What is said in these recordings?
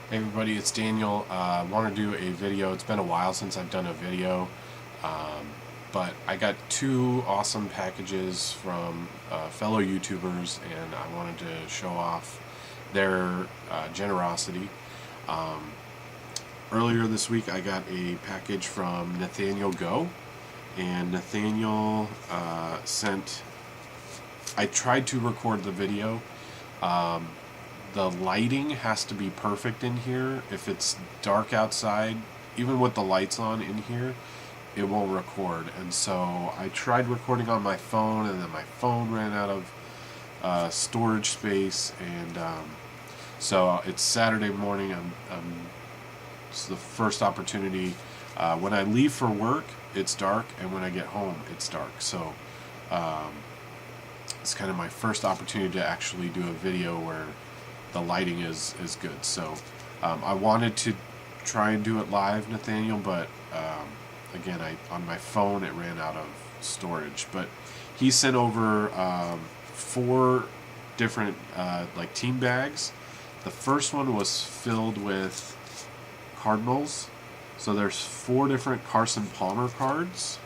Hey everybody, it's Daniel. I want to do a video. It's been a while since I've done a video, um, but I got two awesome packages from fellow YouTubers, and I wanted to show off their generosity. Um, Earlier this week, I got a package from Nathaniel Go, and Nathaniel sent. I tried to record the video. The lighting has to be perfect in here. If it's dark outside, even with the lights on in here, it won't record. And so I tried recording on my phone, and then my phone ran out of storage space. And so it's Saturday morning. It's the first opportunity. When I leave for work, it's dark, and when I get home, it's dark. So it's kind of my first opportunity to actually do a video where the lighting is good. So I wanted to try and do it live, Nathaniel, but again, on my phone it ran out of storage. But he sent over 4 different like team bags. The first one was filled with Cardinals. So there's 4 different Carson Palmer cards.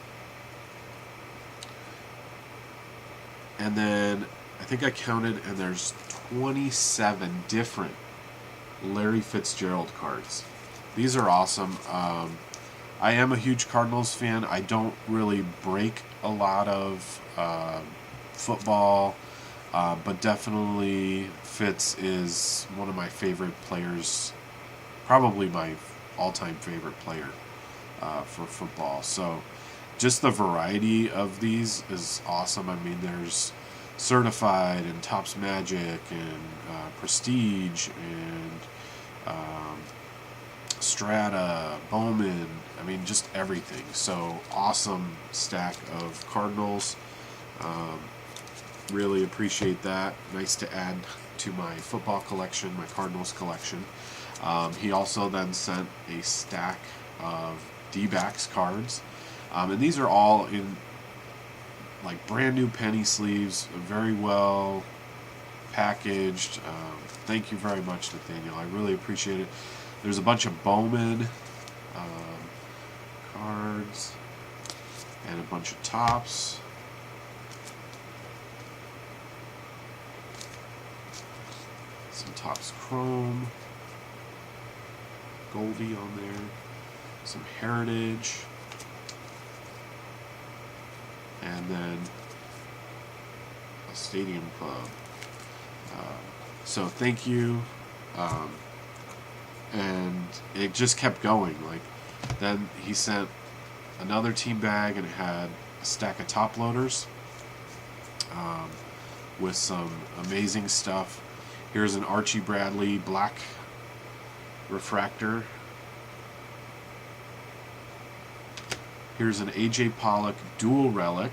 And then I think I counted, and there's 27 different Larry Fitzgerald cards. These are awesome. I am a huge Cardinals fan. I don't really break a lot of football, but definitely Fitz is one of my favorite players, probably my all-time favorite player for football. So just the variety of these is awesome. I mean, there's Certified and Topps Magic and Prestige and Strata, Bowman. I mean, just everything. So awesome stack of Cardinals. Really appreciate that. Nice to add to my football collection, my Cardinals collection. He also then sent a stack of D-backs cards. And these are all in like brand new penny sleeves, very well packaged. Thank you very much, Nathaniel. I really appreciate it. There's a bunch of Bowman cards and a bunch of Topps. Some Topps Chrome, Goldie on there, some Heritage, and then a Stadium Club. So thank you. And it just kept going. Like, then he sent another team bag, and it had a stack of top loaders with some amazing stuff. Here's an Archie Bradley black refractor. Here's an A.J. Pollock dual relic,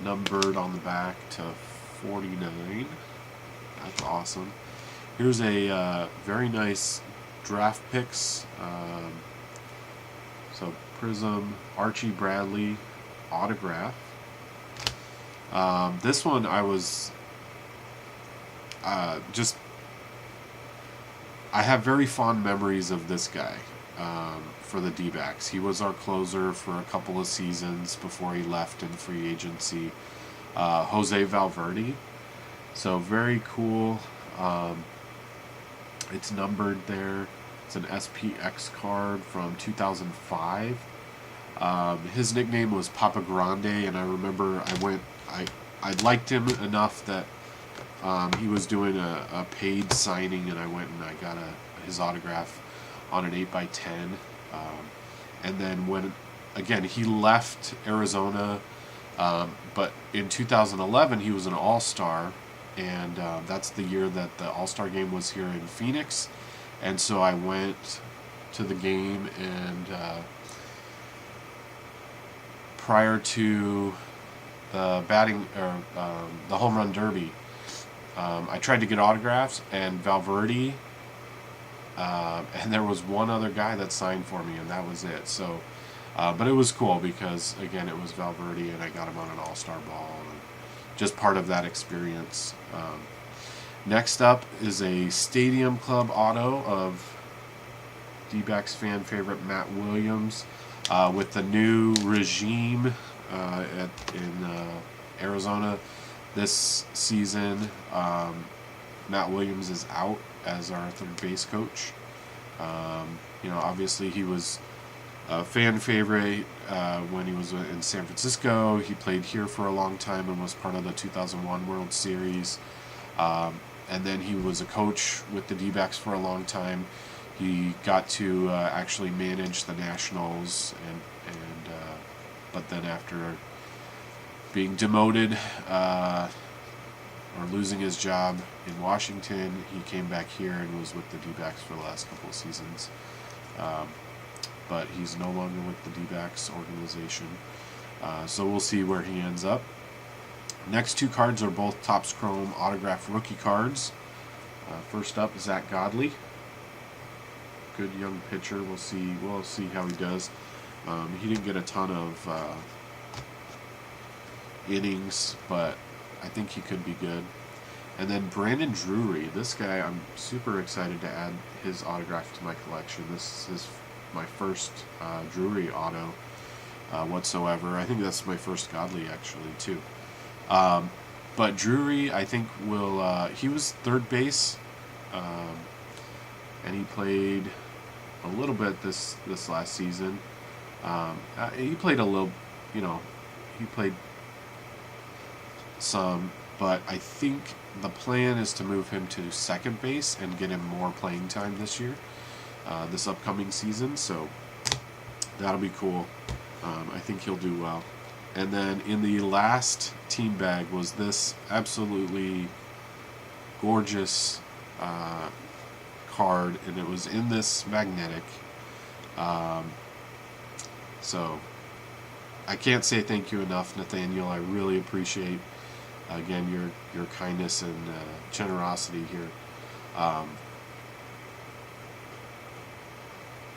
numbered on the back to 49. That's awesome. Here's a very nice draft picks. So Prism Archie Bradley autograph. This one I was I have very fond memories of this guy. For the D-backs. He was our closer for a couple of seasons before he left in free agency. Jose Valverde. So very cool. It's numbered there. It's an SPX card from 2005. His nickname was Papa Grande, and I remember I liked him enough that he was doing a paid signing, and I went and I got his autograph on an 8x10. And then when, again, he left Arizona, but in 2011 he was an All-Star, and that's the year that the All-Star game was here in Phoenix. And so I went to the game, and prior to the the home run derby, I tried to get autographs, and Valverde. And there was one other guy that signed for me, and that was it. So, but it was cool because, again, it was Valverde, and I got him on an all-star ball, and just part of that experience. Next up is a Stadium Club auto of D-backs fan favorite Matt Williams with the new regime in Arizona this season. Matt Williams is out as our third base coach. Obviously he was a fan favorite when he was in San Francisco. He played here for a long time and was part of the 2001 World Series. And then he was a coach with the D-backs for a long time. He got to actually manage the Nationals, but then after being demoted or losing his job in Washington, he came back here and was with the D-backs for the last couple of seasons. But he's no longer with the D-backs organization. So we'll see where he ends up. Next two cards are both Topps Chrome autographed rookie cards. First up, Zach Godley. Good young pitcher. We'll see how he does. He didn't get a ton of innings, but I think he could be good. And then Brandon Drury. This guy, I'm super excited to add his autograph to my collection. This is my first Drury auto whatsoever. I think that's my first Godley actually too. But Drury, I think he was third base, and he played a little bit this last season. He played a little, he played some, but I think the plan is to move him to second base and get him more playing time this year, this upcoming season. So that'll be cool. I think he'll do well. And then in the last team bag was this absolutely gorgeous card, and it was in this magnetic. So I can't say thank you enough, Nathaniel. I really appreciate, again, your kindness and generosity here.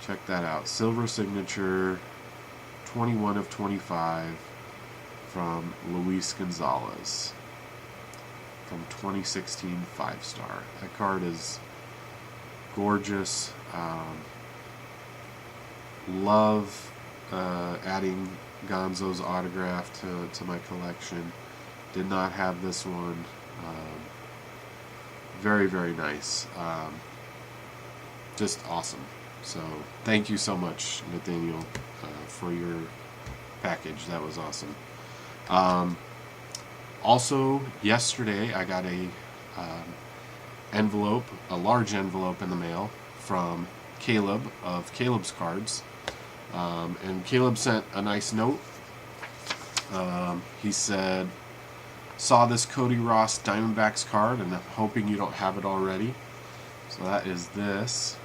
Check that out. Silver signature, 21 of 25. From Luis Gonzalez from 2016 5-star. That card is gorgeous. Love adding Gonzo's autograph to my collection. Did not have this one. Very, very nice. Just awesome. So thank you so much, Nathaniel, for your package. That was awesome. Also, yesterday I got a large envelope in the mail from Caleb of Caleb's Cards, and Caleb sent a nice note. He said, "Saw this Cody Ross Diamondbacks card, and I'm hoping you don't have it already." So that is this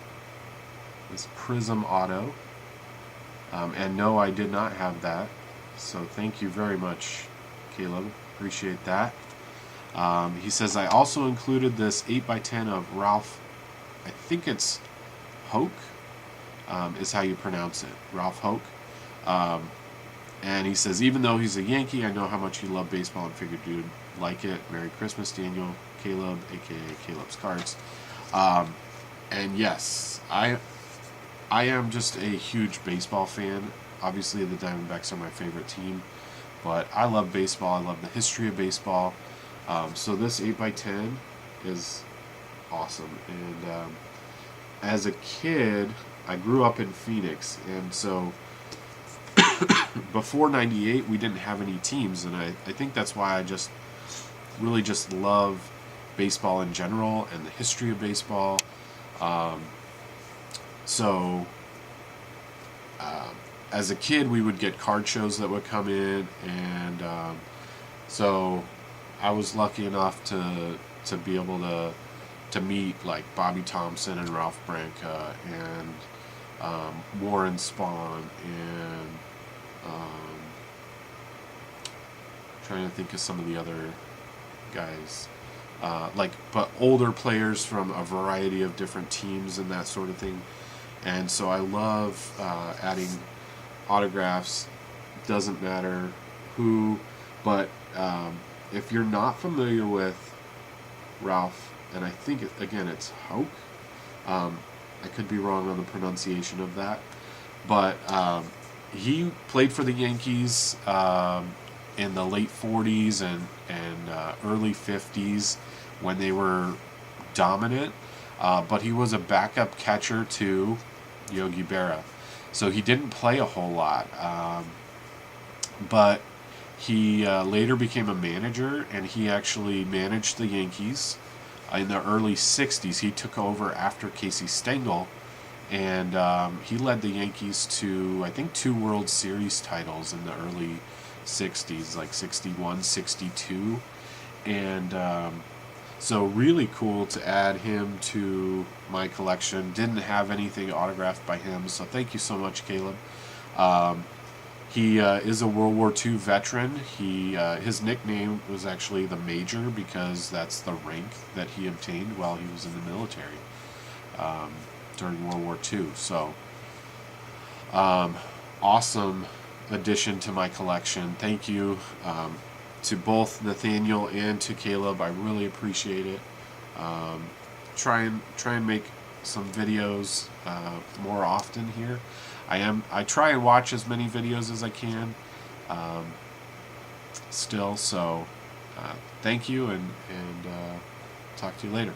Prism Auto, and no, I did not have that. So thank you very much, Caleb. Appreciate that. He says, I also included this 8x10 of Ralph, I think it's Hoke, is how you pronounce it, Ralph Hoke. And he says, even though he's a Yankee, I know how much you love baseball and figured you'd like it. Merry Christmas, Daniel. Caleb, a.k.a. Caleb's Cards. And yes, I am just a huge baseball fan. Obviously, the Diamondbacks are my favorite team, but I love baseball. I love the history of baseball. So this 8x10 is awesome. And as a kid, I grew up in Phoenix, and so before '98, we didn't have any teams, and I think that's why I just really just love baseball in general and the history of baseball. As a kid, we would get card shows that would come in, and so I was lucky enough to be able to meet like Bobby Thompson and Ralph Branca and Warren Spahn and trying to think of some of the other guys, but older players from a variety of different teams and that sort of thing. And so I love adding autographs. Doesn't matter who, but if you're not familiar with Ralph and I think, again, it's Hauk. I could be wrong on the pronunciation of that. But he played for the Yankees in the late 40s and early 50s when they were dominant. But he was a backup catcher to Yogi Berra. So he didn't play a whole lot. But he later became a manager, and he actually managed the Yankees in the early 60s. He took over after Casey Stengel, and he led the Yankees to, I think, 2 World Series titles in the early 60s, like 61, 62. And so really cool to add him to my collection. Didn't have anything autographed by him, so thank you so much, Caleb. He is a World War II veteran. His nickname was actually the Major because that's the rank that he obtained while he was in the military during World War II. So, awesome addition to my collection. Thank you to both Nathaniel and to Caleb. I really appreciate it. Try and make some videos more often here. I try and watch as many videos as I can still, so thank you, and talk to you later.